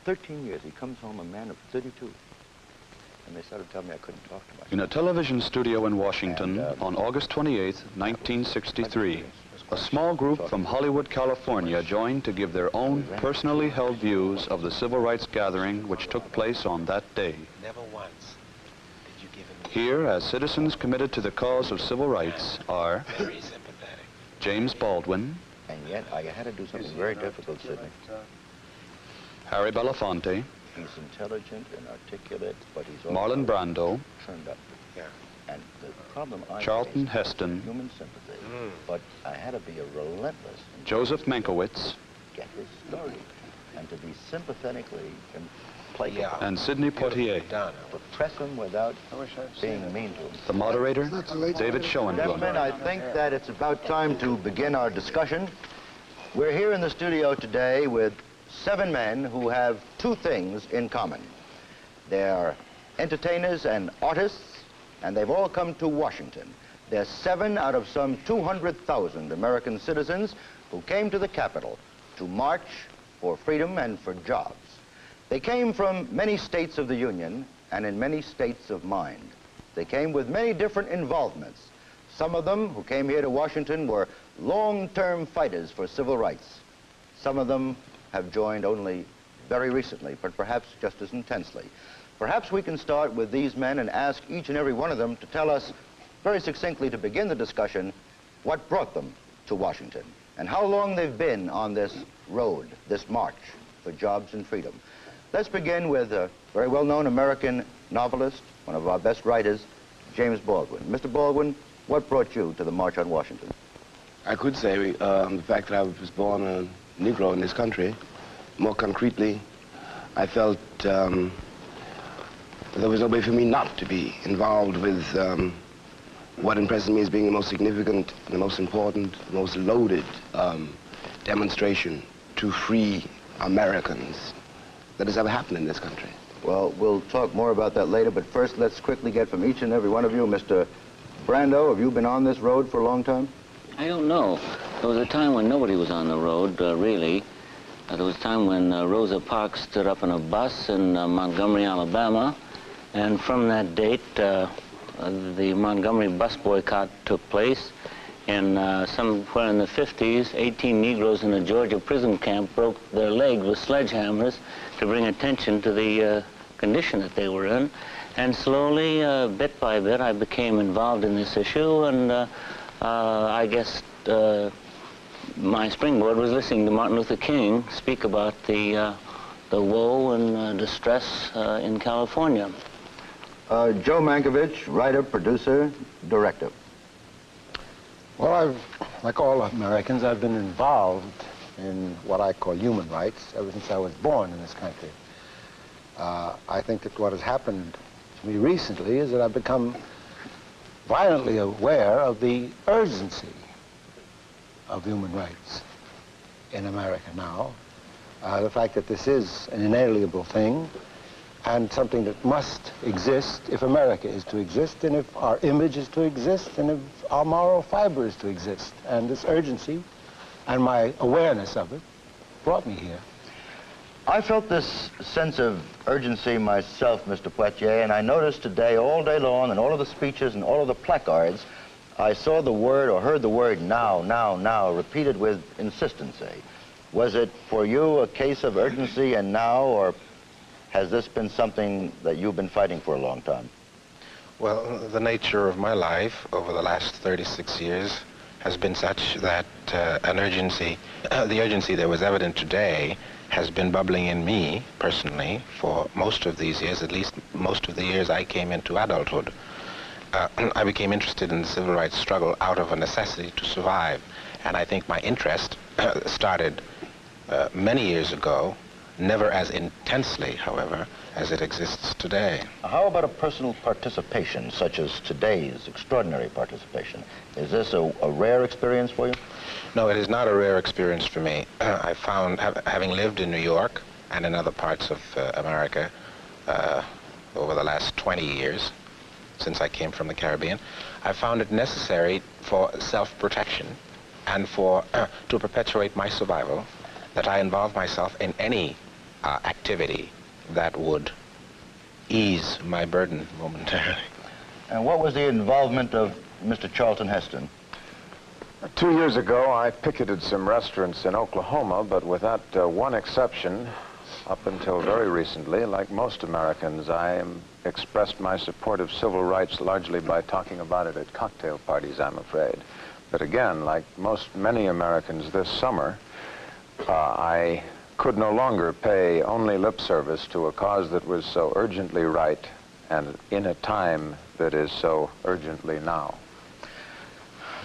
13 years, he comes home a man of 32. And they started telling me I couldn't talk to myself. In a television studio in Washington on August 28, 1963, a small group from Hollywood, California joined to give their own personally held views of the civil rights gathering which took place on that day. Never once did you give him... Here, as citizens committed to the cause of civil rights, are Very sympathetic. James Baldwin, And yet I had to do something very difficult, Sidney. Harry Belafonte, He's intelligent and articulate, but he's also Marlon Brando, turned up. Yeah. And the problem I Charlton faced was Heston, human sympathy, but I had to be a relentless and Joseph Mankiewicz, get his story, and to be sympathetically placable. Yeah. and Sidney Poitier. Done. To press him without being mean to him. The moderator, David Gentlemen, Schoenblum. I think that it's about time to begin our discussion. We're here in the studio today with 7 men who have 2 things in common. They're entertainers and artists, and they've all come to Washington. They're 7 out of some 200,000 American citizens who came to the Capitol to march for freedom and for jobs. They came from many states of the Union and in many states of mind. They came with many different involvements. Some of them who came here to Washington were long-term fighters for civil rights. Some of them have joined only very recently, but perhaps just as intensely. Perhaps we can start with these men and ask each and every one of them to tell us very succinctly to begin the discussion what brought them to Washington and how long they've been on this road, this march for jobs and freedom. Let's begin with a very well-known American novelist, one of our best writers, James Baldwin. Mr. Baldwin, what brought you to the March on Washington? I could say the fact that I was born a Negro in this country. More concretely, I felt there was no way for me not to be involved with what impresses me as being the most significant, the most important, the most loaded demonstration to free Americans that has ever happened in this country. Well, we'll talk more about that later, but first let's quickly get from each and every one of you. Mr. Brando, have you been on this road for a long time? I don't know. There was a time when nobody was on the road, really. There was a time when Rosa Parks stood up in a bus in Montgomery, Alabama, and from that date, the Montgomery bus boycott took place. And somewhere in the 50s, 18 Negroes in a Georgia prison camp broke their legs with sledgehammers to bring attention to the condition that they were in. And slowly, bit by bit, I became involved in this issue, and I guess my springboard was listening to Martin Luther King speak about the woe and distress in California. Joe Mankiewicz, writer, producer, director. Well, like all Americans, I've been involved in what I call human rights ever since I was born in this country. I think that what has happened to me recently is that I've become violently aware of the urgency of human rights in America now. The fact that this is an inalienable thing and something that must exist if America is to exist, and if our image is to exist, and if our moral fiber is to exist. And this urgency and my awareness of it brought me here. I felt this sense of urgency myself, Mr. Poitier, and I noticed today, all day long, in all of the speeches and all of the placards, I saw the word or heard the word now, now, now, repeated with insistency. Was it for you a case of urgency and now, or has this been something that you've been fighting for a long time? Well, the nature of my life over the last 36 years has been such that an urgency, the urgency that was evident today has been bubbling in me personally for most of these years, at least most of the years I came into adulthood. I became interested in the civil rights struggle out of a necessity to survive, and I think my interest started many years ago, never as intensely, however, as it exists today. How about a personal participation, such as today's extraordinary participation? Is this a rare experience for you? No, it is not a rare experience for me. I found, having lived in New York and in other parts of America over the last 20 years, since I came from the Caribbean, I found it necessary for self-protection and for to perpetuate my survival that I involve myself in any activity that would ease my burden momentarily. And what was the involvement of Mr. Charlton Heston? 2 years ago, I picketed some restaurants in Oklahoma, but with that one exception, up until very recently, like most Americans, I expressed my support of civil rights largely by talking about it at cocktail parties, I'm afraid. But again, like many Americans this summer, I could no longer pay only lip service to a cause that was so urgently right and in a time that is so urgently now.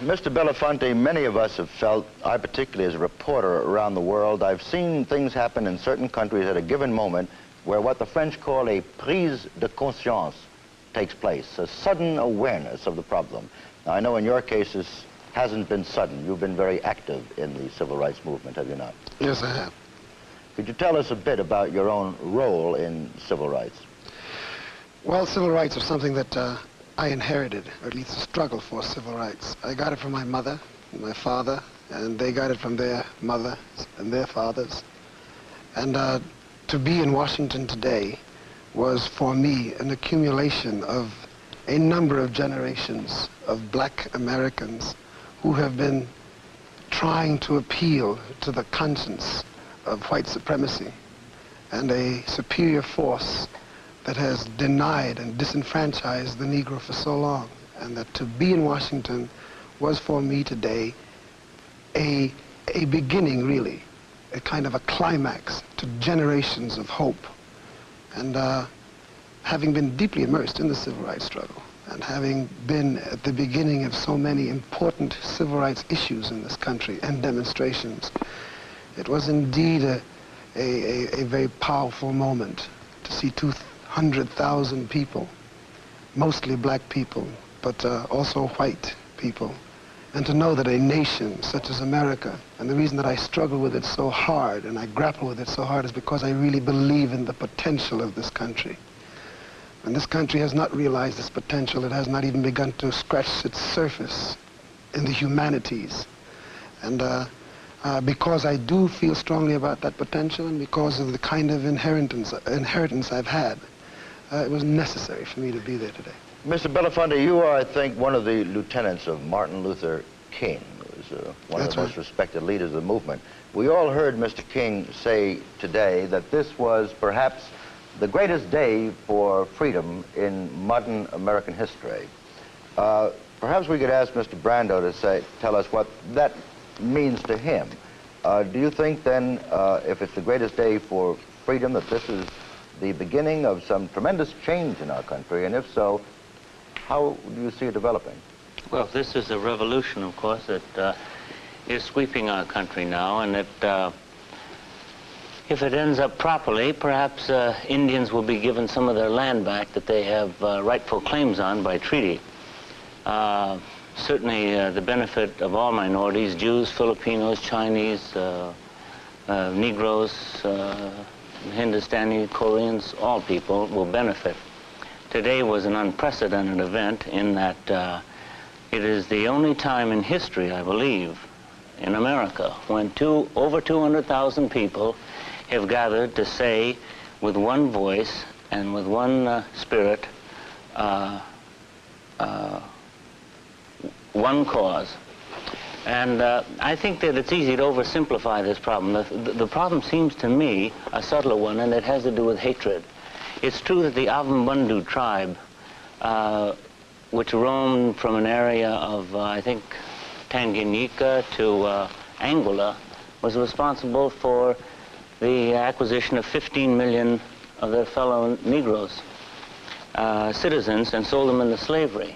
Mr. Belafonte, many of us have felt, I particularly as a reporter around the world, I've seen things happen in certain countries at a given moment where what the French call a prise de conscience takes place, a sudden awareness of the problem. Now, I know in your case this hasn't been sudden. You've been very active in the civil rights movement, have you not? Yes, I have. Could you tell us a bit about your own role in civil rights? Well, civil rights are something that I inherited, or at least a struggle for civil rights. I got it from my mother and my father, and they got it from their mothers and their fathers. And to be in Washington today was, for me, an accumulation of a number of generations of black Americans who have been trying to appeal to the conscience of white supremacy and a superior force that has denied and disenfranchised the Negro for so long. And that to be in Washington was for me today a beginning, really, a kind of a climax to generations of hope. And having been deeply immersed in the civil rights struggle and having been at the beginning of so many important civil rights issues in this country and demonstrations, it was indeed a very powerful moment to see 200,000 people, mostly black people, but also white people, and to know that a nation such as America, and the reason that I struggle with it so hard and I grapple with it so hard is because I really believe in the potential of this country. And this country has not realized its potential. It has not even begun to scratch its surface in the humanities. And because I do feel strongly about that potential and because of the kind of inheritance I've had, it was necessary for me to be there today. Mr. Belafonte, you are, I think, one of the lieutenants of Martin Luther King, who was one of the most respected leaders of the movement. We all heard Mr. King say today that this was perhaps the greatest day for freedom in modern American history. Perhaps we could ask Mr. Brando to tell us what that means to him. Do you think then, if it's the greatest day for freedom, that this is the beginning of some tremendous change in our country? And if so, how do you see it developing? Well, this is a revolution, of course, that is sweeping our country now, and it, if it ends up properly, perhaps Indians will be given some of their land back that they have rightful claims on by treaty. Certainly the benefit of all minorities, Jews, Filipinos, Chinese, Negroes, Hindustani, Koreans, all people will benefit. Today was an unprecedented event in that it is the only time in history, I believe, in America, when over 200,000 people have gathered to say with one voice and with one spirit, one cause. And I think that it's easy to oversimplify this problem. The problem seems to me a subtler one, and it has to do with hatred. It's true that the Avambundu tribe, which roamed from an area of, I think, Tanganyika to Angola, was responsible for the acquisition of 15 million of their fellow Negroes, citizens, and sold them into slavery.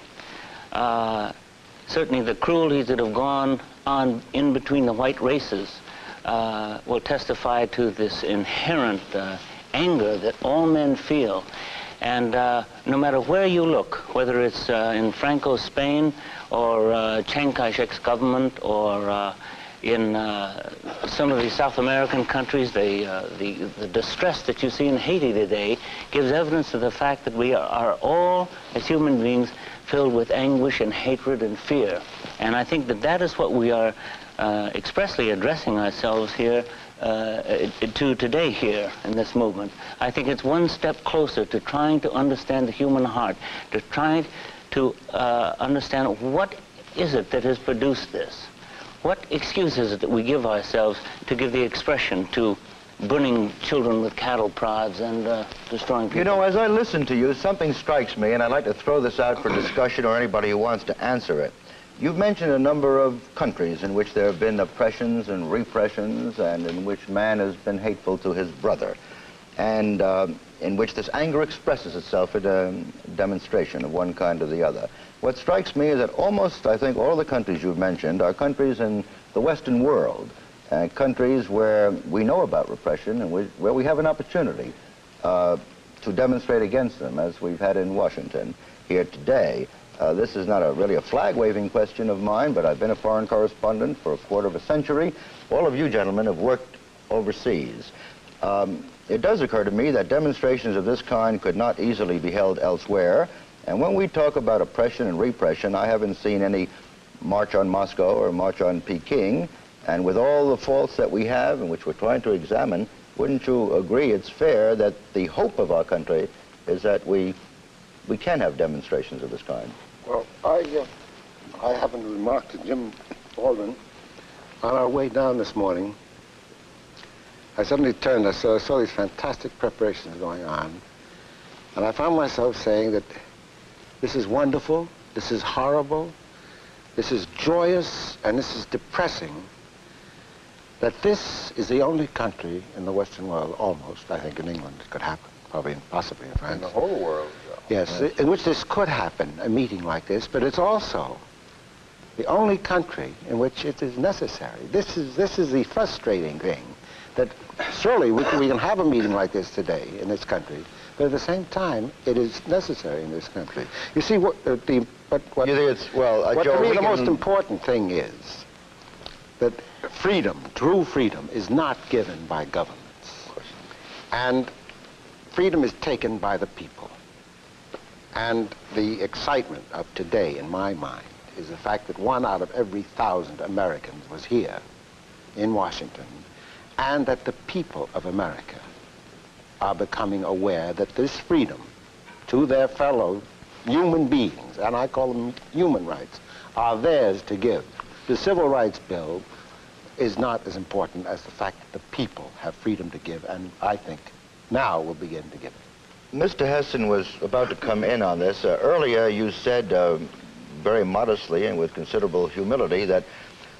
Certainly the cruelties that have gone on in between the white races will testify to this inherent anger that all men feel. And no matter where you look, whether it's in Franco's Spain or Chiang Kai-shek's government or in some of the South American countries, the distress that you see in Haiti today gives evidence of the fact that we are all, as human beings, filled with anguish and hatred and fear. And I think that that is what we are expressly addressing ourselves here to today here in this movement. I think it's one step closer to trying to understand the human heart, to try to understand what is it that has produced this. What excuse is it that we give ourselves to give the expression to burning children with cattle prods and destroying people? You know, as I listen to you, something strikes me, and I'd like to throw this out for discussion or anybody who wants to answer it. You've mentioned a number of countries in which there have been oppressions and repressions and in which man has been hateful to his brother, and in which this anger expresses itself in a demonstration of one kind or the other. What strikes me is that almost, I think, all the countries you've mentioned are countries in the Western world, countries where we know about repression and where we have an opportunity to demonstrate against them, as we've had in Washington here today. This is not really a flag-waving question of mine, but I've been a foreign correspondent for a quarter of a century. All of you gentlemen have worked overseas. It does occur to me that demonstrations of this kind could not easily be held elsewhere. And when we talk about oppression and repression, I haven't seen any march on Moscow or march on Peking. And with all the faults that we have and which we're trying to examine, wouldn't you agree it's fair that the hope of our country is that we can have demonstrations of this kind? Well, I happened to remark to Jim Baldwin on our way down this morning. I suddenly turned, I saw these fantastic preparations going on, and I found myself saying that this is wonderful, this is horrible, this is joyous, and this is depressing, that this is the only country in the Western world, almost, I think in England it could happen, probably possibly in France. In the whole world. Yes, in which this could happen, a meeting like this, but it's also the only country in which it is necessary. This is the frustrating thing, that surely we can have a meeting like this today in this country, but at the same time, it is necessary in this country. You see, what to me the most important thing is that freedom, true freedom, is not given by governments. And freedom is taken by the people. And the excitement of today, in my mind, is the fact that 1 out of every 1,000 Americans was here in Washington, and that the people of America are becoming aware that this freedom to their fellow human beings, and I call them human rights, are theirs to give. The Civil Rights Bill is not as important as the fact that the people have freedom to give, and I think now will begin to give it. Mr. Heston was about to come in on this. Earlier you said very modestly and with considerable humility that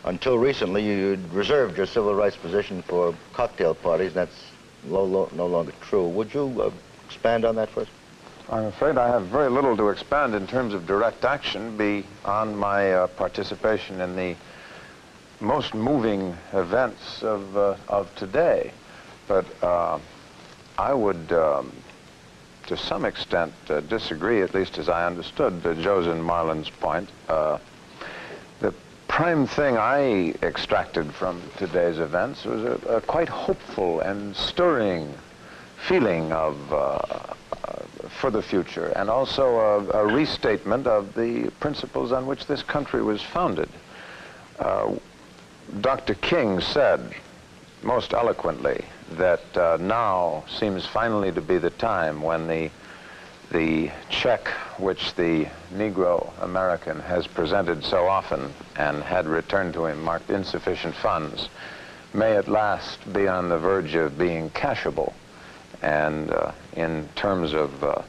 until recently you'd reserved your civil rights position for cocktail parties. That's no longer true. Would you expand on that first? I'm afraid I have very little to expand in terms of direct action beyond my participation in the most moving events of today. But I would, to some extent, disagree, at least as I understood Joe's and Marlon's point. The prime thing I extracted from today's events was a quite hopeful and stirring feeling of for the future, and also a restatement of the principles on which this country was founded. Dr. King said most eloquently that now seems finally to be the time when the check which the Negro American has presented so often and had returned to him marked insufficient funds may at last be on the verge of being cashable, and in terms of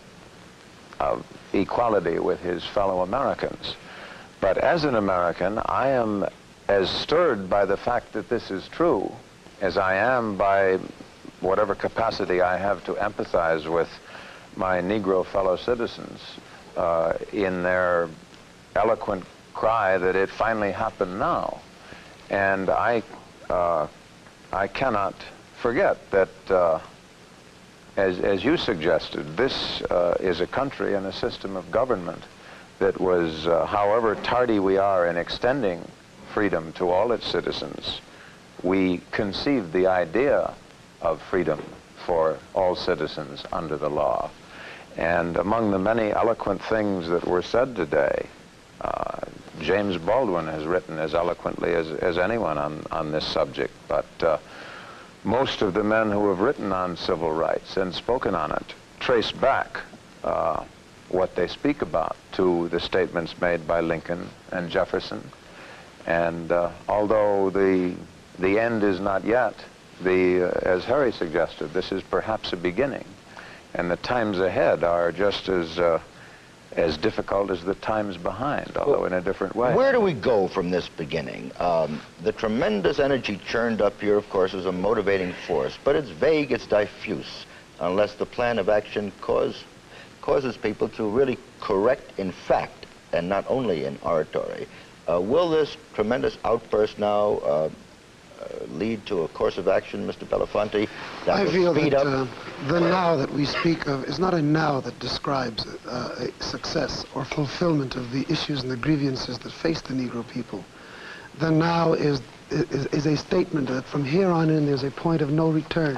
equality with his fellow Americans. But as an American, I am as stirred by the fact that this is true as I am by whatever capacity I have to empathize with my Negro fellow citizens in their eloquent cry that it finally happened now. And I cannot forget that, as you suggested, this is a country and a system of government that was, however tardy we are in extending freedom to all its citizens, we conceived the idea of freedom for all citizens under the law. And among the many eloquent things that were said today, James Baldwin has written as eloquently as anyone on this subject, but most of the men who have written on civil rights and spoken on it trace back what they speak about to the statements made by Lincoln and Jefferson. And although the end is not yet, as Harry suggested, this is perhaps a beginning. And the times ahead are just as difficult as the times behind, although in a different way. Where do we go from this beginning? The tremendous energy churned up here, of course, is a motivating force, but it's vague, it's diffuse, unless the plan of action causes people to really correct in fact, and not only in oratory. Will this tremendous outburst now lead to a course of action, Mr. Belafonte, that will speed up? I feel that the now that we speak of is not a now that describes a success or fulfillment of the issues and the grievances that face the Negro people. The now is a statement that from here on in there's a point of no return,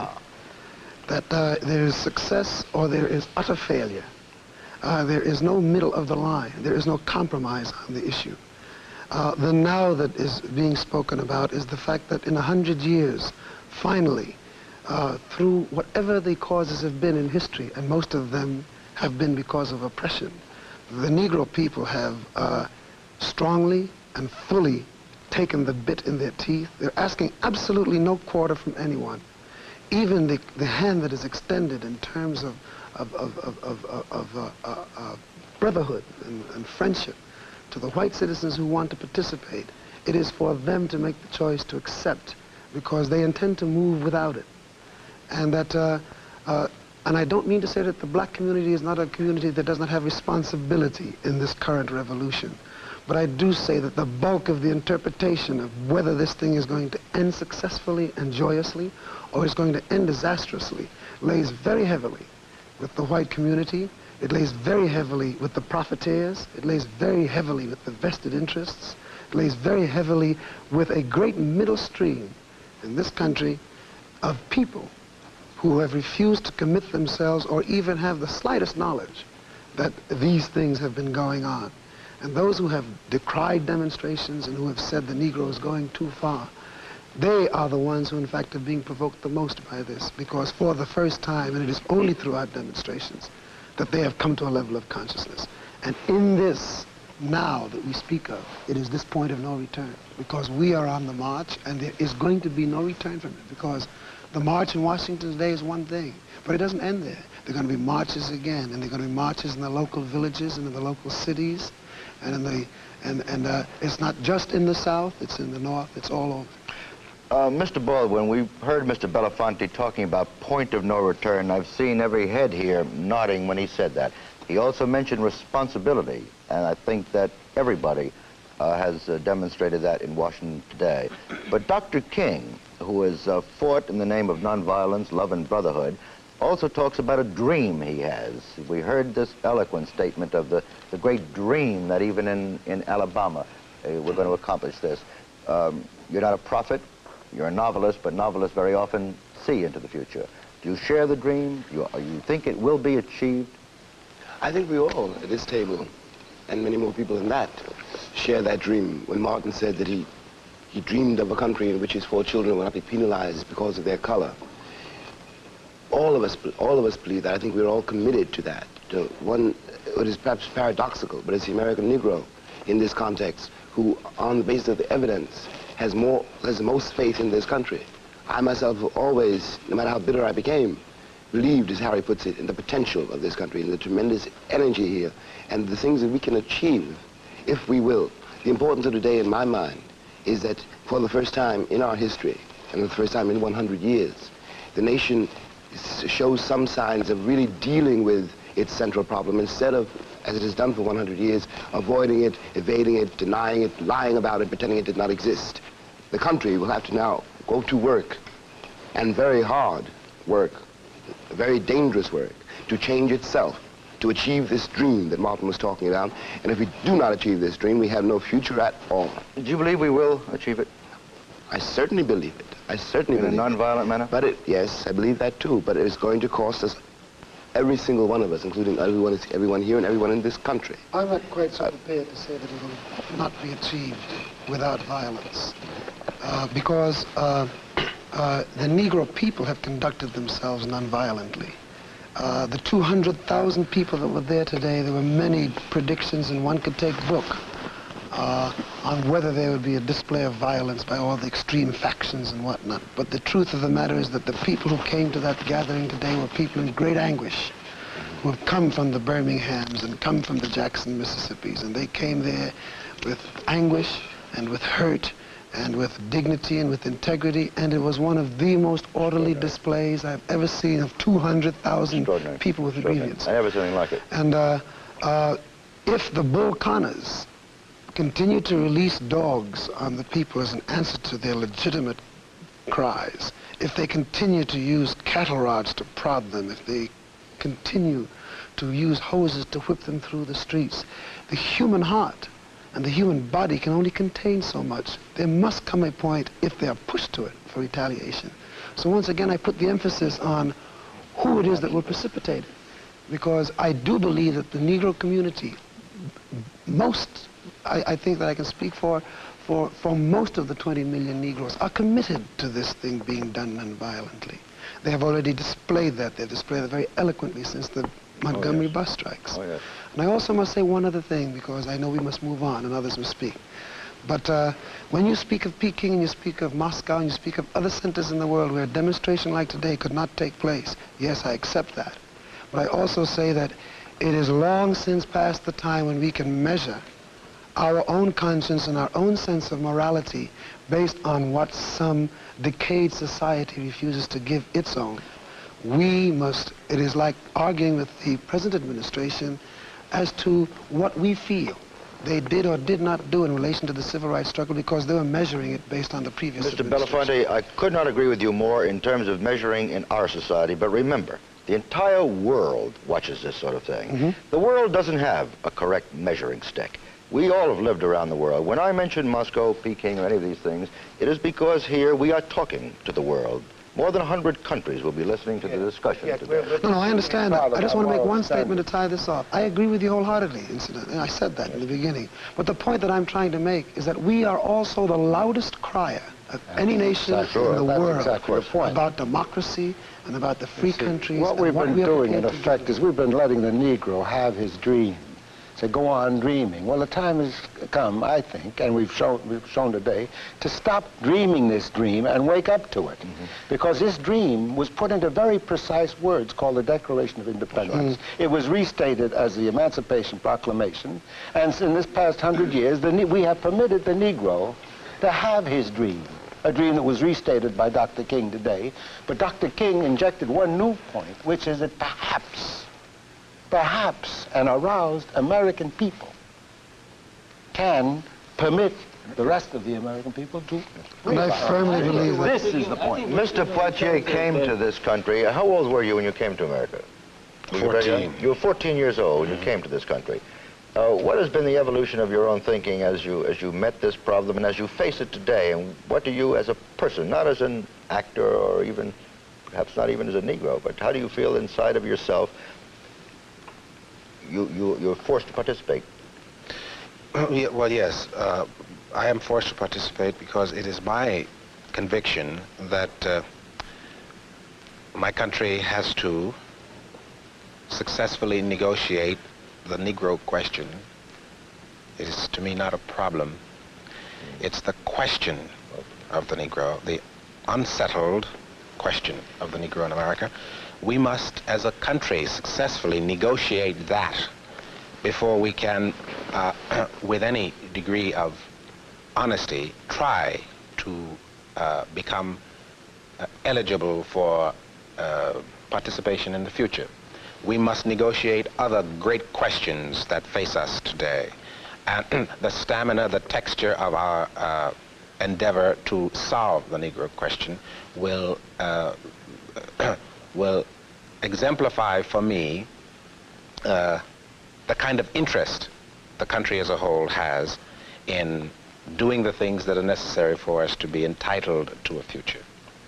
that there is success or there is utter failure. There is no middle of the line. There is no compromise on the issue. The now that is being spoken about is the fact that in 100 years, finally, through whatever the causes have been in history, and most of them have been because of oppression, the Negro people have strongly and fully taken the bit in their teeth. They're asking absolutely no quarter from anyone. Even the hand that is extended in terms of brotherhood and friendship to the white citizens who want to participate, it is for them to make the choice to accept, because they intend to move without it. And that, and I don't mean to say that the black community is not a community that does not have responsibility in this current revolution, but I do say that the bulk of the interpretation of whether this thing is going to end successfully and joyously or is going to end disastrously lays very heavily with the white community. It lays very heavily with the profiteers. It lays very heavily with the vested interests. It lays very heavily with a great middle stream in this country of people who have refused to commit themselves or even have the slightest knowledge that these things have been going on. And those who have decried demonstrations and who have said the Negro is going too far, they are the ones who in fact are being provoked the most by this, because for the first time, and it is only through our demonstrations, that they have come to a level of consciousness. And in this now that we speak of, it is this point of no return, because we are on the march, and there is going to be no return from it, because the march in Washington today is one thing, but it doesn't end there. There are going to be marches again, and there are going to be marches in the local villages and in the local cities, and in the, and it's not just in the South, it's in the North, it's all over. Mr. Baldwin, we've heard Mr. Belafonte talking about point of no return. I've seen every head here nodding when he said that. He also mentioned responsibility, and I think that everybody has demonstrated that in Washington today. But Dr. King, who has fought in the name of nonviolence, love, and brotherhood, also talks about a dream he has. We heard this eloquent statement of the great dream that even in Alabama, we're going to accomplish this. You're not a prophet. You're a novelist, but novelists very often see into the future. Do you share the dream? You think it will be achieved? I think we all at this table, and many more people than that, share that dream. When Martin said that he dreamed of a country in which his 4 children would not be penalized because of their color, all of us believe that. I think we're all committed to that. It is perhaps paradoxical, but it's the American Negro in this context who, on the basis of the evidence, has the most faith in this country. I myself have always, no matter how bitter I became, believed, as Harry puts it, in the potential of this country, in the tremendous energy here, and the things that we can achieve, if we will. The importance of today, in my mind, is that for the first time in our history, and the first time in 100 years, the nation shows some signs of really dealing with its central problem, instead of, as it has done for 100 years, avoiding it, evading it, denying it, lying about it, pretending it did not exist. The country will have to now go to work, and very hard work, very dangerous work, to change itself, to achieve this dream that Martin was talking about. And if we do not achieve this dream, we have no future at all. Do you believe we will achieve it? I certainly believe it. I certainly believe it. In a nonviolent manner? But yes, I believe that too. But it is going to cost us, every single one of us, including everyone here and everyone in this country. I'm not quite so prepared to say that it will not be achieved without violence. Because the Negro people have conducted themselves nonviolently. The 200,000 people that were there today, there were many predictions, and one could take book on whether there would be a display of violence by all the extreme factions and whatnot. But the truth of the matter is that the people who came to that gathering today were people in great anguish, who have come from the Birminghams and come from the Jackson, Mississippis, and they came there with anguish and with hurt and with dignity and with integrity, and it was one of the most orderly displays I've ever seen of 200,000 people with ingredients. I never seen anything like it. And if the Bull Connors continue to release dogs on the people as an answer to their legitimate cries, if they continue to use cattle rods to prod them, if they continue to use hoses to whip them through the streets, the human heart and the human body can only contain so much. There must come a point, if they are pushed to it, for retaliation. So once again, I put the emphasis on who it is that will precipitate it, because I do believe that the Negro community, I think that I can speak for most of the 20 million Negroes, are committed to this thing being done nonviolently. They have already displayed that. They've displayed it very eloquently since the Montgomery bus strikes. Oh, yes. And I also must say one other thing, because I know we must move on and others must speak. But when you speak of Peking and you speak of Moscow and you speak of other centers in the world where a demonstration like today could not take place, yes, I accept that. But I also say that it is long since past the time when we can measure our own conscience and our own sense of morality based on what some decayed society refuses to give its own. It is like arguing with the present administration as to what we feel they did or did not do in relation to the civil rights struggle, because they were measuring it based on the previous Mr. Belafonte, I could not agree with you more in terms of measuring in our society, but remember, the entire world watches this sort of thing. Mm-hmm. The world doesn't have a correct measuring stick. We all have lived around the world. When I mention Moscow, Peking, or any of these things, it is because here we are talking to the world. More than 100 countries will be listening to the discussion today. No, I understand that. I just want to make one statement to tie this off. I agree with you wholeheartedly, incidentally, and I said that in the beginning. But the point that I'm trying to make is that we are also the loudest crier of any nation in the world about democracy and about the free countries. What we've been doing, in effect, is we've been letting the Negro have his dream. Say, go on dreaming. Well, the time has come, I think, and we've shown today, to stop dreaming this dream and wake up to it. Mm-hmm. Because this dream was put into very precise words called the Declaration of Independence. Mm-hmm. It was restated as the Emancipation Proclamation, and in this past 100 years, we have permitted the Negro to have his dream, a dream that was restated by Dr. King today. But Dr. King injected one new point, which is that perhaps an aroused American people can permit the rest of the American people to... And I firmly believe that. This is the point. Mr. Poitier came to this country. How old were you when you came to America? 14. You were 14 years old when you came to this country. What has been the evolution of your own thinking as you met this problem and as you face it today? And what do you, as a person, not as an actor or even, perhaps not even as a Negro, but how do you feel inside of yourself? You're forced to participate. Well, yes. I am forced to participate because it is my conviction that my country has to successfully negotiate the Negro question. It is, to me, not a problem. It's the question of the Negro, the unsettled question of the Negro in America. We must, as a country, successfully negotiate that before we can, with any degree of honesty, try to become eligible for participation in the future. We must negotiate other great questions that face us today. And the stamina, the texture of our endeavor to solve the Negro question will exemplify for me the kind of interest the country as a whole has in doing the things that are necessary for us to be entitled to a future.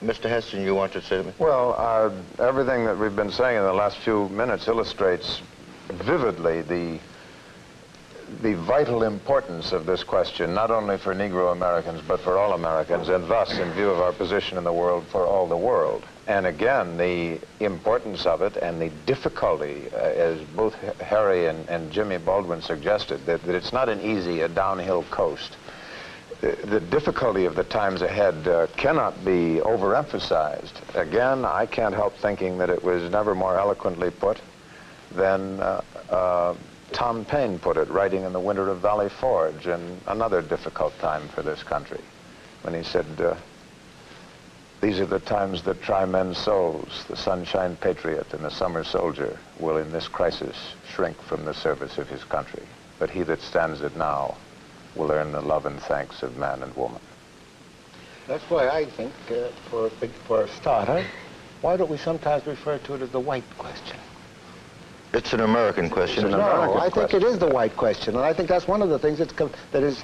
Mr. Heston, you want to say something? Well, everything that we've been saying in the last few minutes illustrates vividly the vital importance of this question, not only for Negro Americans, but for all Americans, and thus, in view of our position in the world, for all the world. And again, the importance of it and the difficulty, as both Harry and Jimmy Baldwin suggested, that it's not an easy, a downhill coast. The difficulty of the times ahead cannot be overemphasized. Again, I can't help thinking that it was never more eloquently put than Tom Paine put it, writing in The Winter of Valley Forge, in another difficult time for this country, when he said, these are the times that try men's souls. The sunshine patriot and the summer soldier will in this crisis shrink from the service of his country. But he that stands it now will earn the love and thanks of man and woman. That's why I think, for a starter, why don't we sometimes refer to it as the white question? It's an American question. No, I think it is the white question, and I think that's one of the things that is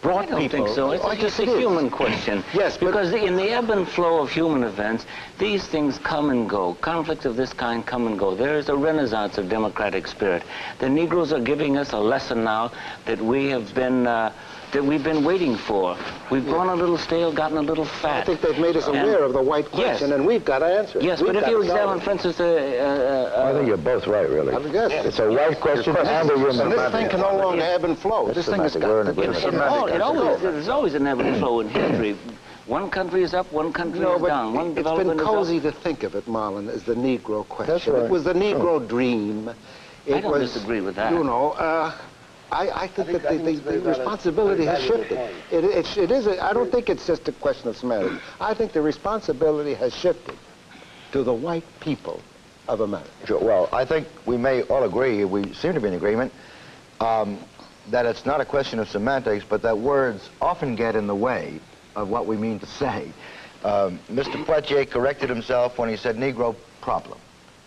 brought people. I don't think so. It's just a human question. Yes, because in the ebb and flow of human events, these things come and go. Conflicts of this kind come and go. There is a renaissance of democratic spirit. The Negroes are giving us a lesson now that we have been that we've been waiting for. We've gone a little stale, gotten a little fat. I think they've made us aware of the white question, and we've got to answer it. Yes, but if you examine, for instance, I think you're both right, really. It's a white question and a human. And this thing can no longer ebb and flow. This thing has got to there's always an ebb and flow in history. One country is up, one country is down. One it's been cozy to think of it, Marlon, as the Negro question. That's right. It was the Negro dream. I don't disagree with that. You know, I think that the responsibility has shifted. It is. I don't think it's just a question of semantics. I think the responsibility has shifted to the white people of America. Sure. Well, I think we may all agree, we seem to be in agreement, that it's not a question of semantics, but that words often get in the way of what we mean to say. Mr. Poitier corrected himself when he said Negro problem,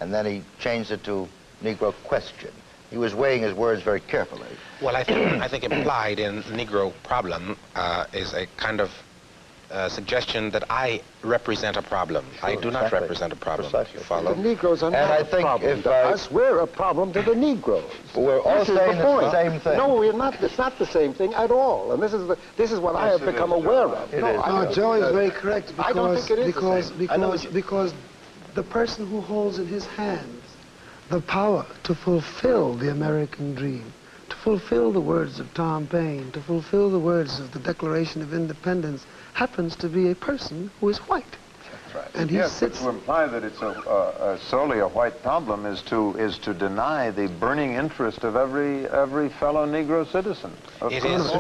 and then he changed it to Negro question. He was weighing his words very carefully. Well, I think implied in Negro problem is a kind of suggestion that I represent a problem. Sure, I do not represent a problem. Precisely. You follow? The Negroes are not a problem to us. We're a problem to the Negroes. We're all saying the same thing. No, we're not. It's not the same thing at all. And this is what I have become aware of. No, Joe is very correct. Because, I don't think it is because the person who holds in his hands the power to fulfill the American dream, to fulfill the words of Tom Paine, to fulfill the words of the Declaration of Independence, happens to be a person who is white. That's right. And he sits... But to imply that it's solely a white problem is to deny the burning interest of every fellow Negro citizen. It is.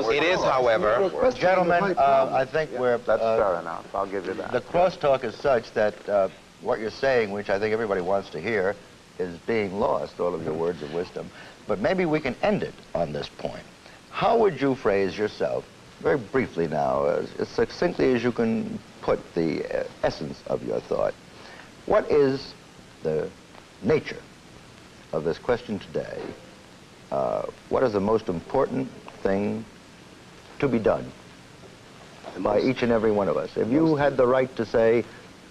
It is, however, gentlemen, I think we're... That's fair enough. I'll give you that. The crosstalk is such that what you're saying, which I think everybody wants to hear, is being lost, all of your words of wisdom. But maybe we can end it on this point. How would you phrase yourself, very briefly now, as succinctly as you can put the essence of your thought? What is the nature of this question today? What is the most important thing to be done by each and every one of us? If you had the right to say,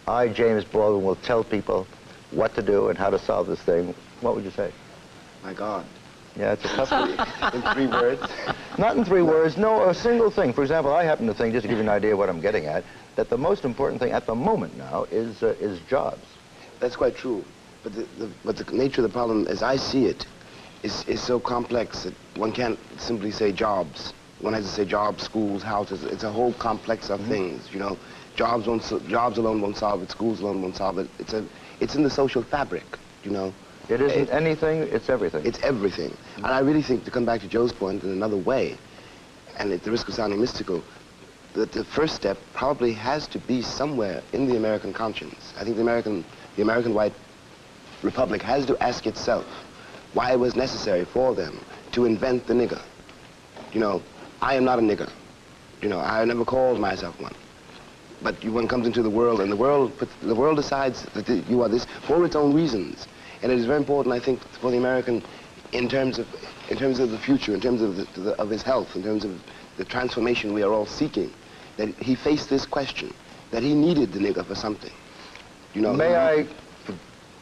I, James Baldwin, will tell people what to do and how to solve this thing, what would you say? My God. Yeah, it's a tough one. In 3 words? Not in 3 words, no, a single thing. For example, I happen to think, just to give you an idea of what I'm getting at, that the most important thing at the moment now is jobs. That's quite true. But the nature of the problem, as I see it, is so complex that one can't simply say jobs. One has to say jobs, schools, houses. It's a whole complex of things, you know. Jobs alone won't solve it. Schools alone won't solve it. It's in the social fabric, you know. It isn't anything, it's everything. It's everything. And I really think, to come back to Joe's point in another way, and at the risk of sounding mystical, that the first step probably has to be somewhere in the American conscience. I think the American white republic has to ask itself why it was necessary for them to invent the nigger. You know, I am not a nigger. You know, I never called myself one. But one comes into the world, and the world decides that you are this for its own reasons. And it is very important, I think, for the American, in terms of the future, in terms of his health, in terms of the transformation we are all seeking, that he faced this question, that he needed the nigger for something. You know. May I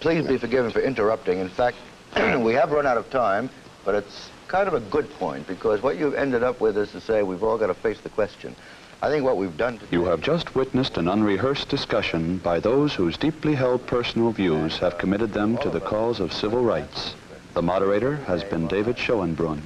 please be forgiven for interrupting. In fact, we have run out of time, but it's kind of a good point, because what you've ended up with is to say we've all got to face the question. I think what we've done today... You have just witnessed an unrehearsed discussion by those whose deeply held personal views have committed them to the cause of civil rights. The moderator has been David Schoenbrunn.